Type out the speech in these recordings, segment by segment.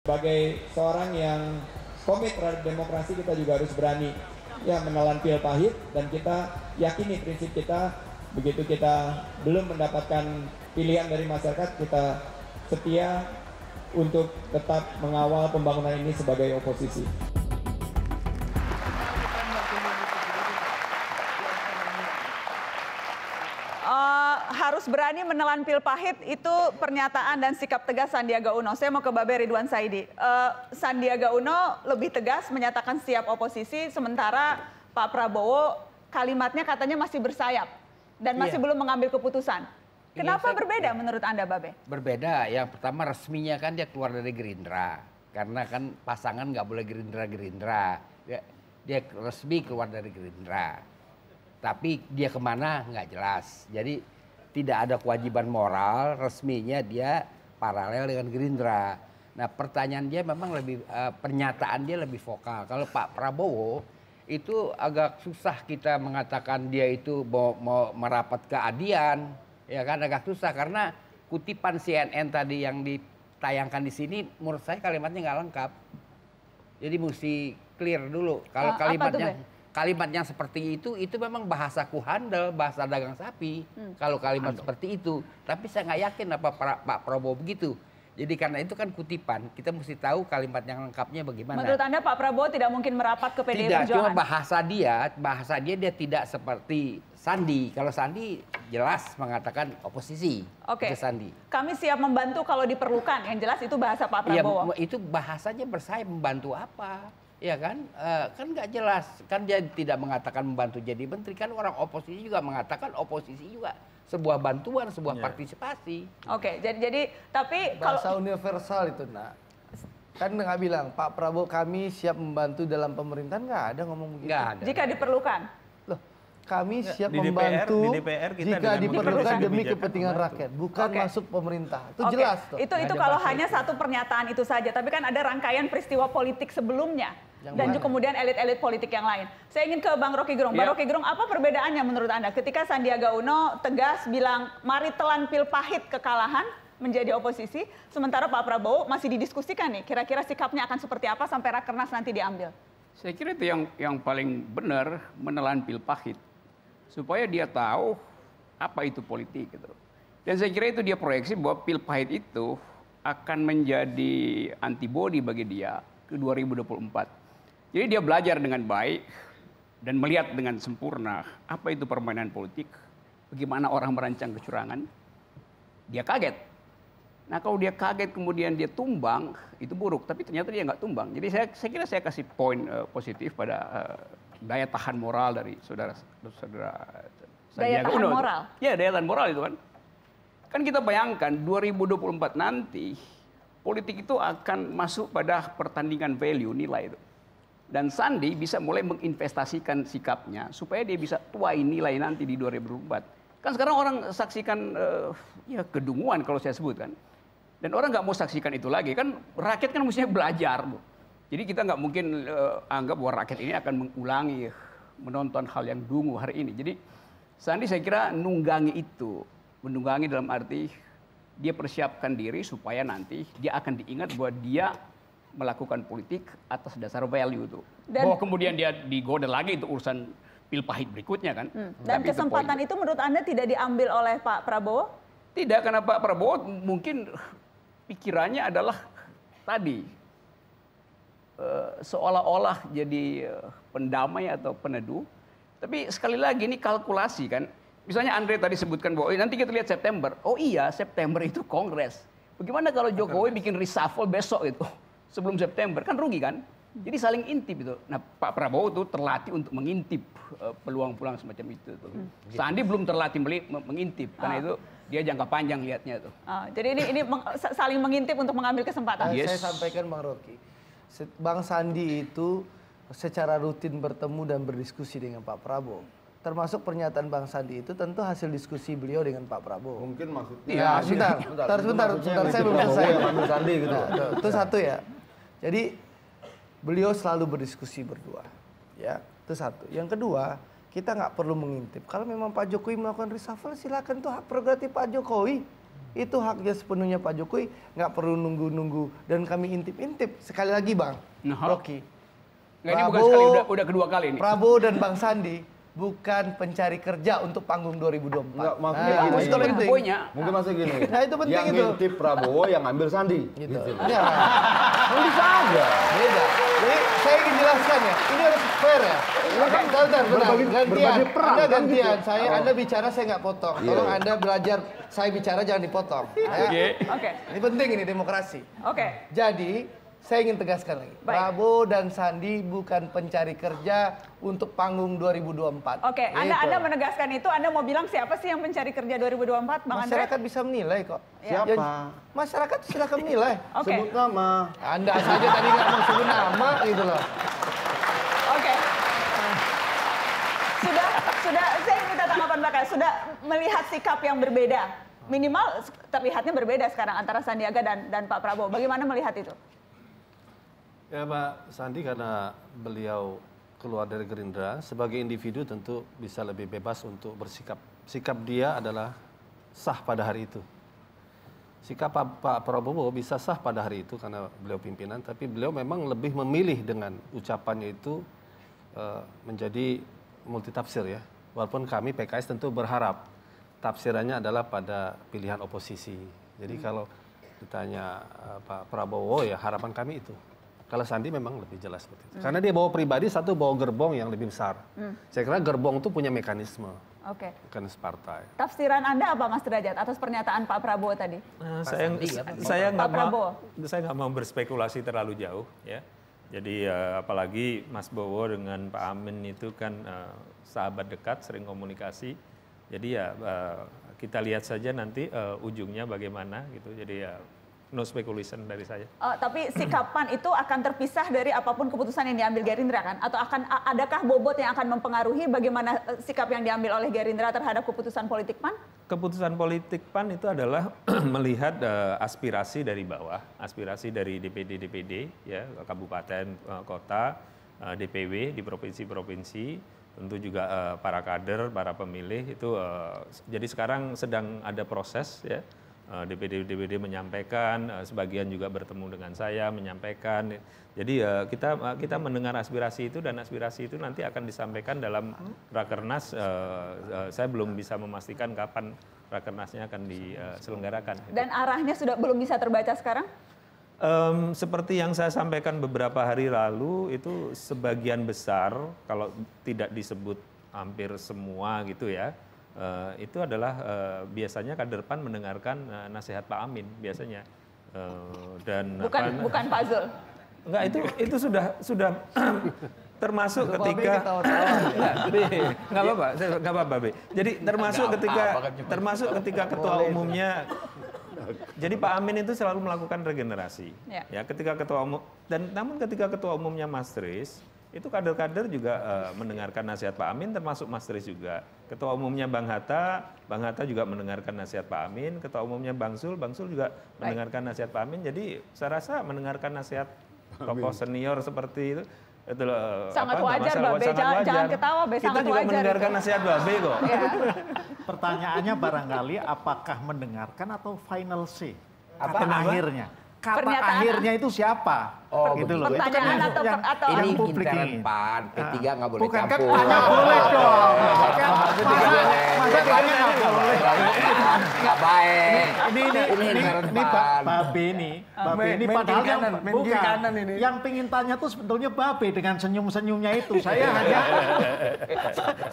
Sebagai seorang yang komit terhadap demokrasi, kita juga harus berani ya menelan pil pahit, dan kita yakini prinsip kita, begitu kita belum mendapatkan pilihan dari masyarakat, kita setia untuk tetap mengawal pembangunan ini sebagai oposisi. Harus berani menelan pil pahit, itu pernyataan dan sikap tegas Sandiaga Uno. Saya mau ke Babe Ridwan Saidi. Sandiaga Uno lebih tegas menyatakan siap oposisi, sementara Pak Prabowo kalimatnya katanya masih bersayap dan masih belum mengambil keputusan. Kenapa berbeda menurut Anda, Babe? Berbeda, yang pertama resminya kan dia keluar dari Gerindra. Karena kan pasangan nggak boleh Gerindra-Gerindra. Dia resmi keluar dari Gerindra. Tapi dia kemana nggak jelas. Jadi tidak ada kewajiban moral, resminya dia paralel dengan Gerindra. Nah pertanyaan dia memang lebih, pernyataan dia lebih vokal. Kalau Pak Prabowo itu agak susah kita mengatakan dia itu mau merapat ke Adian. Ya kan agak susah karena kutipan CNN tadi yang ditayangkan di sini menurut saya kalimatnya nggak lengkap. Jadi mesti clear dulu. Kalau kalimat yang seperti itu memang bahasa kuhandel, bahasa dagang sapi. Kalau kalimat seperti itu, tapi saya nggak yakin apa Pak Prabowo begitu. Jadi karena itu kan kutipan, kita mesti tahu kalimat yang lengkapnya bagaimana. Menurut Anda Pak Prabowo tidak mungkin merapat ke PDI Perjuangan? Tidak, cuma bahasa dia tidak seperti Sandi. Kalau Sandi jelas mengatakan oposisi. Oke. Sandi. Kami siap membantu kalau diperlukan. Yang jelas itu bahasa Pak Prabowo. Ya, itu bahasanya bersayap, membantu apa? Ya kan, kan nggak jelas. Kan dia tidak mengatakan membantu jadi menteri. Kan orang oposisi juga mengatakan oposisi juga sebuah bantuan, sebuah partisipasi. Oke, jadi tapi bahasa universal itu, nak. Kan nggak bilang Pak Prabowo kami siap membantu dalam pemerintahan, nggak ada ngomong begitu. Nggak ada. Jika diperlukan. Loh, kami siap di membantu DPR kita jika diperlukan demi kebijakan kepentingan rakyat, bukan masuk pemerintah. Itu jelas tuh. Itu kalau hanya satu pernyataan itu saja, tapi kan ada rangkaian peristiwa politik sebelumnya. Dan juga kemudian elit-elit politik yang lain. Saya ingin ke Bang Rocky Gerung. Bang Rocky Gerung, apa perbedaannya menurut Anda ketika Sandiaga Uno tegas bilang mari telan pil pahit kekalahan menjadi oposisi, sementara Pak Prabowo masih didiskusikan nih, kira-kira sikapnya akan seperti apa sampai Rakernas nanti diambil? Saya kira itu yang paling benar, menelan pil pahit. Supaya dia tahu apa itu politik gitu. Dan saya kira itu dia proyeksi bahwa pil pahit itu akan menjadi antibodi bagi dia ke 2024. Jadi dia belajar dengan baik dan melihat dengan sempurna apa itu permainan politik, bagaimana orang merancang kecurangan. Dia kaget. Nah kalau dia kaget kemudian dia tumbang, itu buruk. Tapi ternyata dia nggak tumbang. Jadi saya kira saya kasih poin positif pada daya tahan moral dari saudara Daya tahan moral? Ya, daya tahan moral itu kan. Kan kita bayangkan 2024 nanti politik itu akan masuk pada pertandingan value, nilai itu. Dan Sandi bisa mulai menginvestasikan sikapnya supaya dia bisa tuai nilai nanti di 2024. Kan sekarang orang saksikan ya kedunguan kalau saya sebut kan. Dan orang nggak mau saksikan itu lagi. Kan rakyat kan mestinya belajar. Jadi kita nggak mungkin anggap bahwa rakyat ini akan mengulangi menonton hal yang dungu hari ini. Jadi Sandi saya kira nunggangi itu. Menunggangi dalam arti dia persiapkan diri supaya nanti dia akan diingat bahwa dia melakukan politik atas dasar value itu. Bahwa kemudian dia digoda lagi itu urusan pil pahit berikutnya kan. Dan kesempatan itu menurut Anda tidak diambil oleh Pak Prabowo? Tidak, karena Pak Prabowo mungkin pikirannya adalah tadi seolah-olah jadi pendamai atau peneduh. Tapi sekali lagi ini kalkulasi kan. Misalnya Andre tadi sebutkan bahwa nanti kita lihat September. Oh iya, September itu Kongres. Bagaimana kalau Jokowi bikin reshuffle besok itu? Sebelum September, kan rugi kan? Jadi saling intip itu. Nah Pak Prabowo itu terlatih untuk mengintip peluang-peluang semacam itu. Sandi belum terlatih mengintip, karena itu dia jangka panjang lihatnya tuh. Jadi ini saling mengintip untuk mengambil kesempatan. Saya sampaikan Bang Rocky, Bang Sandi itu secara rutin bertemu dan berdiskusi dengan Pak Prabowo. Termasuk pernyataan Bang Sandi itu tentu hasil diskusi beliau dengan Pak Prabowo. Mungkin maksudnya. Ya, sebentar, saya belum selesai. Sandi gitu. Itu satu ya. Jadi beliau selalu berdiskusi berdua, ya itu satu. Yang kedua, kita nggak perlu mengintip. Kalau memang Pak Jokowi melakukan reshuffle, silakan, itu hak prerogatif Pak Jokowi. Itu haknya sepenuhnya Pak Jokowi, nggak perlu nunggu-nunggu. Dan kami intip-intip sekali lagi Bang Rocky. Nggak, ini bukan sekali, udah kedua kali ini. Prabowo dan Bang Sandi bukan pencari kerja untuk panggung 2024. Enggak, maksudnya Nah, gini. itu penting. Poinnya. Mungkin maksudnya gini. Nah, itu penting yang itu. ngintip Prabowo, yang ambil Sandi. Gitu. Gitu. Ya, Kan bisa aja. beda. Jadi saya ingin jelaskan ya, ini harus fair ya. Bentar, berbagi peran, Anda kan gantian, gitu. Anda bicara saya nggak potong. Tolong Anda belajar, saya bicara jangan dipotong. Ya. Oke. Ini penting ini demokrasi. Oke. Jadi saya ingin tegaskan lagi, Baik. Prabowo dan Sandi bukan pencari kerja untuk panggung 2024. Oke, Anda Gitu. menegaskan itu, Anda mau bilang siapa sih yang pencari kerja 2024, Bang Andre? Masyarakat bisa menilai kok. Siapa? Masyarakat silakan menilai. Oke. Sebut nama. Anda saja tadi nggak mau sebut nama gitu loh. Oke. Sudah, saya minta tanggapan Bapak. Sudah melihat sikap yang berbeda, minimal terlihatnya berbeda sekarang antara Sandiaga dan Pak Prabowo. Bagaimana melihat itu? Ya Pak Sandi karena beliau keluar dari Gerindra, sebagai individu tentu bisa lebih bebas untuk bersikap. Sikap dia adalah sah pada hari itu. Sikap Pak Prabowo bisa sah pada hari itu karena beliau pimpinan, tapi beliau memang lebih memilih dengan ucapannya itu menjadi multitafsir ya. Walaupun kami PKS tentu berharap tafsirannya adalah pada pilihan oposisi. Jadi kalau ditanya Pak Prabowo ya harapan kami itu. Kalau Sandi memang lebih jelas seperti itu. Karena dia bawa pribadi, satu bawa gerbong yang lebih besar. Saya kira gerbong itu punya mekanisme. Oke. Mekanisme partai. Tafsiran Anda apa, Mas Derajat, atas pernyataan Pak Prabowo tadi? Saya Pak Prabowo. nggak mau berspekulasi terlalu jauh ya. Jadi apalagi Mas Bowo dengan Pak Amin itu kan sahabat dekat, sering komunikasi. Jadi ya kita lihat saja nanti ujungnya bagaimana gitu. Jadi ya no speculation dari saya. Tapi sikapan itu akan terpisah dari apapun keputusan yang diambil Gerindra kan? Atau adakah bobot yang akan mempengaruhi bagaimana sikap yang diambil oleh Gerindra terhadap keputusan politik PAN? Keputusan politik PAN itu adalah melihat aspirasi dari bawah, aspirasi dari DPD, ya, kabupaten, kota, DPW di provinsi-provinsi, tentu juga para kader, para pemilih itu. Jadi sekarang sedang ada proses ya. DPD menyampaikan, sebagian juga bertemu dengan saya menyampaikan. Jadi kita mendengar aspirasi itu dan aspirasi itu nanti akan disampaikan dalam Rakernas. Saya belum bisa memastikan kapan Rakernasnya akan diselenggarakan. Dan arahnya sudah belum bisa terbaca sekarang? Seperti yang saya sampaikan beberapa hari lalu, itu sebagian besar, kalau tidak disebut hampir semua gitu ya, itu adalah biasanya kader PAN mendengarkan nasihat Pak Amin biasanya. Dan bukan Pak Zul. Enggak, itu sudah termasuk ketika nggak apa-apa, Be. Jadi termasuk ketika ketua umumnya. Jadi Pak Amin itu selalu melakukan regenerasi. Ya, ketika ketua umum namun ketika ketua umumnya Mas Tris, itu kader-kader juga mendengarkan nasihat Pak Amin, termasuk Mas Tris juga. Ketua umumnya Bang Hatta juga mendengarkan nasihat Pak Amin. Ketua umumnya Bang Sul juga mendengarkan nasihat Pak Amin. Jadi saya rasa mendengarkan nasihat tokoh senior seperti itu sangat wajar, Babe. Jangan ketawa, Be. Kita juga mendengarkan nasihat Babe kok. Ya. Pertanyaannya barangkali apakah mendengarkan atau final say? Apa? Akhirnya. Kata Pernyataan. akhirnya itu siapa? Oh, gitu loh. Itu kan pertanyaan yang Ini publik intern ini. PAN, P3 nggak boleh Bukan kan campur. hanya boleh dong. Masa Nggak katanya nggak boleh. Nggak baik. Ini intern PAN. Babe ini padahal yang bukan yang pingin tanya tuh sebetulnya Babe dengan senyum-senyumnya itu.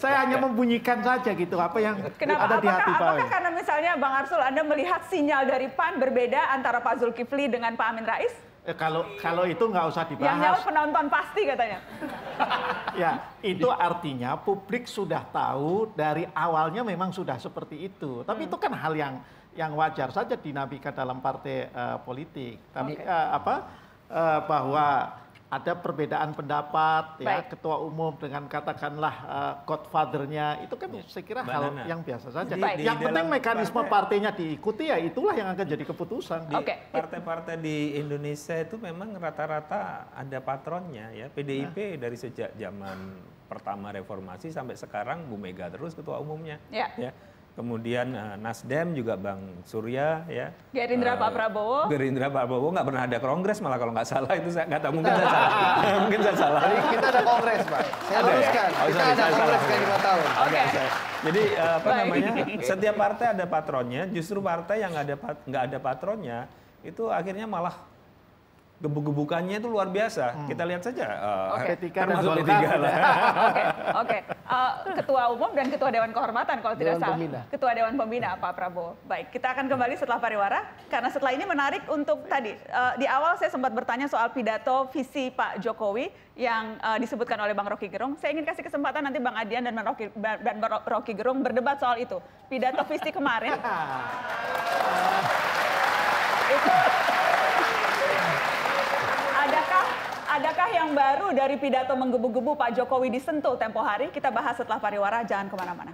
Saya hanya membunyikan saja gitu apa yang ada di hati Babe. Apakah karena misalnya Bang Arsul, Anda melihat sinyal dari PAN berbeda antara Pak Zulkifli dengan Pak Amin Rais? Kalau itu nggak usah dibahas. Yang nyawa penonton pasti katanya. Ya, itu artinya publik sudah tahu dari awalnya memang sudah seperti itu. Tapi itu kan hal yang wajar saja dinamika dalam partai politik. Tapi bahwa ada perbedaan pendapat ya ketua umum dengan katakanlah godfather-nya itu kan saya kira hal yang biasa saja. Yang penting mekanisme partainya diikuti ya itulah yang akan jadi keputusan. Partai-partai di Indonesia itu memang rata-rata ada patronnya ya. PDIP dari sejak zaman pertama reformasi sampai sekarang Bu Mega terus ketua umumnya. Ya. kemudian Nasdem juga Bang Surya, ya. Gerindra Pak Prabowo. Gerindra Pak Prabowo nggak pernah ada kongres malah kalau nggak salah itu saya nggak tahu, mungkin saya salah. Mungkin saya salah. Jadi kita ada kongres, Pak. Saya luruskan. Kita ada kongres kayak 5 tahun. Oke. Jadi apa namanya? Setiap partai ada patronnya. Justru partai yang nggak ada patronnya itu akhirnya malah gebuk-gebukannya itu luar biasa. Kita lihat saja. Termasuk P3 lah. Oke. Ketua Umum dan Ketua Dewan Kehormatan kalau tidak salah. Pembina. Ketua Dewan Pembina Pak Prabowo. Baik, kita akan kembali setelah pariwara. Karena setelah ini menarik untuk tadi. Di awal saya sempat bertanya soal pidato visi Pak Jokowi yang disebutkan oleh Bang Rocky Gerung. Saya ingin kasih kesempatan nanti Bang Adian dan Bang Rocky Gerung berdebat soal itu. Pidato visi kemarin. Itu adakah yang baru dari pidato menggebu-gebu Pak Jokowi di Sentul tempo hari? Kita bahas setelah pariwara, jangan kemana-mana.